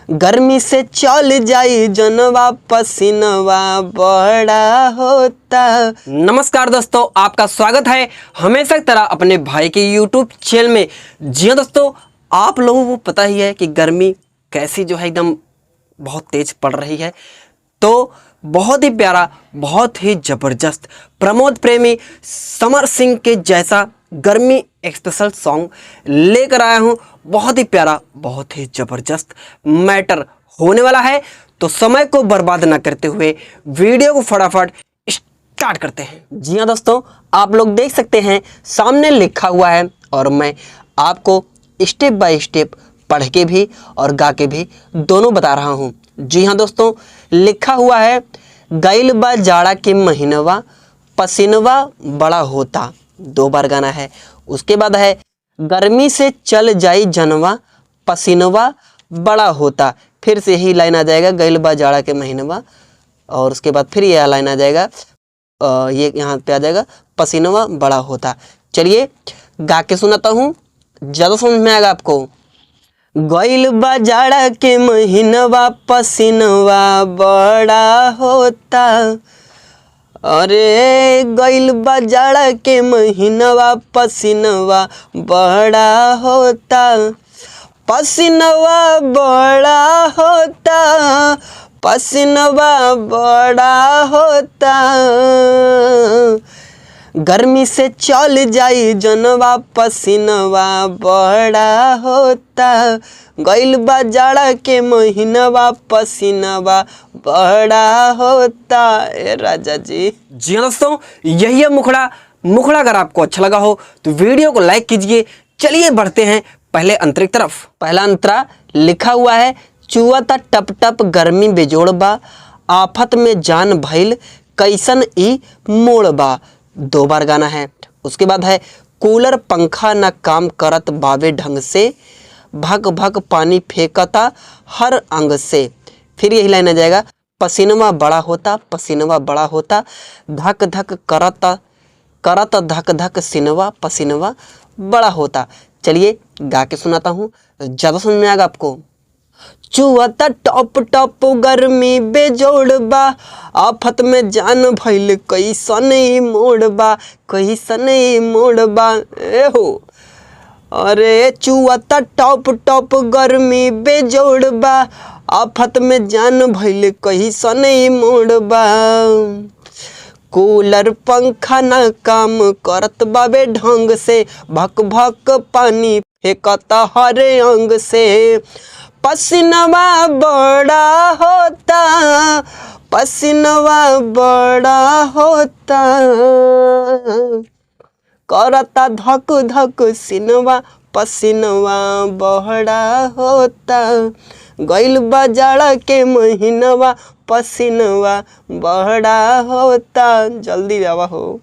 गर्मी से चल जाई जनवा पसीनवा बड़ा होता। नमस्कार दोस्तों, आपका स्वागत है हमेशा की तरह अपने भाई के YouTube चैनल में। जी हाँ दोस्तों, आप लोगों को पता ही है कि गर्मी कैसी जो है एकदम बहुत तेज पड़ रही है। तो बहुत ही प्यारा, बहुत ही ज़बरदस्त प्रमोद प्रेमी समर सिंह के जैसा गर्मी स्पेशल सॉन्ग लेकर आया हूँ। बहुत ही प्यारा, बहुत ही ज़बरदस्त मैटर होने वाला है। तो समय को बर्बाद ना करते हुए वीडियो को फटाफट स्टार्ट करते हैं। जी हाँ दोस्तों, आप लोग देख सकते हैं सामने लिखा हुआ है और मैं आपको स्टेप बाय स्टेप पढ़ के भी और गा के भी दोनों बता रहा हूँ। जी हाँ दोस्तों, लिखा हुआ है गइल बा जाड़ा के महीनवा पसीनवा बड़ा होता। 2 बार गाना है। उसके बाद है गर्मी से चल जाई जनवा पसीनवा बड़ा होता। फिर से ही लाइन आ जाएगा गइल बा जाड़ा के महीनवा, और उसके बाद फिर यह लाइन आ जाएगा, ये यहाँ पे आ जाएगा पसीनवा बड़ा होता। चलिए गा के सुनाता हूँ, ज़्यादा समझ में आएगा आपको। गइल बा जाड़ा के महीनवा पसीनवा बड़ा होता। अरे गइल बा जाड़ा के महीनवा पसीनवा बड़ा होता। पसीनवा बड़ा होता, पसीनवा बड़ा होता। गर्मी से चल जाई जनवा पसीनवा बड़ा होता। गइल बा जाड़ा के महीनवा पसीनवा बड़ा होता। ए राजा जी। जी हाँ दोस्तों, यही है मुखड़ा। अगर आपको अच्छा लगा हो तो वीडियो को लाइक कीजिए। चलिए बढ़ते हैं पहले अंतरिक तरफ। पहला अंतरा लिखा हुआ है चुआता टप टप गर्मी बेजोड़ बा, आफत में जान भइल कैसन ई मोड़ बा। 2 बार गाना है। उसके बाद है कूलर पंखा ना काम करत बावे ढंग से, भग भग पानी फेंकता हर अंग से। फिर यही लाइन आ जाएगा पसीनवा बड़ा होता, पसीनवा बड़ा होता। धक धक करत धक धक सीनवा पसीनवा बड़ा होता। चलिए गा के सुनाता हूँ, ज़्यादा समझ में आएगा आपको। चुआता टप टप गर्मी बेजोड़ बा, आफत में जान भइल कैसन ई मोड़ बा, कैसन ई मोड़ बा। ए हो, अरे चुआता टप टप गर्मी बेजोड़ बा, आफत में जान भइल कैसन ई मोड़ बा। कूलर पंखा ना काम करत बाबे ढंग से, भक भक पानी फेंकता हर अंग से। पसीनवा बड़ा होता, पसीनवा बड़ा होता। करता धक धक सीनवा पसीनवा बड़ा होता। गइल बा जाड़ा के महीनवा पसीनवा बड़ा होता। जल्दी आवा हो।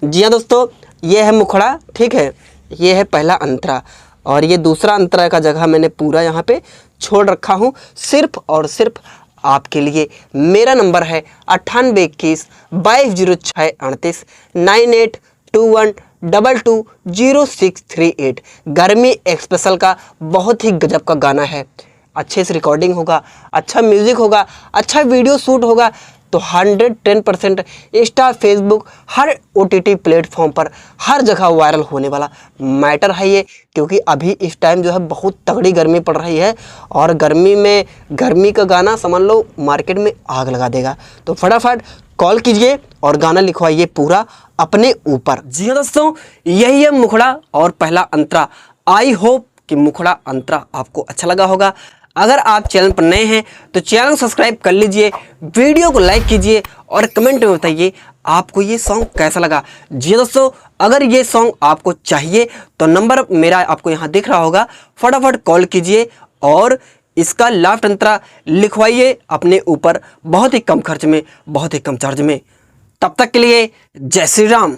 जी हाँ दोस्तों, ये है मुखड़ा, ठीक है। ये है पहला अंतरा, और ये दूसरा अंतरा का जगह मैंने पूरा यहाँ पे छोड़ रखा हूँ सिर्फ और सिर्फ आपके लिए। मेरा नंबर है 9821 220638 9821220638। गर्मी एक्सप्रेसल का बहुत ही गजब का गाना है। अच्छे से रिकॉर्डिंग होगा, अच्छा म्यूज़िक होगा, अच्छा वीडियो शूट होगा, तो 110% इंस्टा, फेसबुक, हर OTT प्लेटफॉर्म पर हर जगह वायरल होने वाला मैटर है ये। क्योंकि अभी इस टाइम जो है बहुत तगड़ी गर्मी पड़ रही है, और गर्मी का गाना समझ लो मार्केट में आग लगा देगा। तो फटाफट कॉल कीजिए और गाना लिखवाइए पूरा अपने ऊपर। जी हाँ दोस्तों, यही है मुखड़ा और पहला अंतरा। आई होप कि मुखड़ा अंतरा आपको अच्छा लगा होगा। अगर आप चैनल पर नए हैं तो चैनल को सब्सक्राइब कर लीजिए, वीडियो को लाइक कीजिए और कमेंट में बताइए आपको ये सॉन्ग कैसा लगा। जी दोस्तों, अगर ये सॉन्ग आपको चाहिए तो नंबर मेरा आपको यहाँ दिख रहा होगा, फटाफट कॉल कीजिए और इसका लास्ट अंतरा लिखवाइए अपने ऊपर, बहुत ही कम खर्च में, बहुत ही कम चार्ज में। तब तक के लिए जय श्री राम।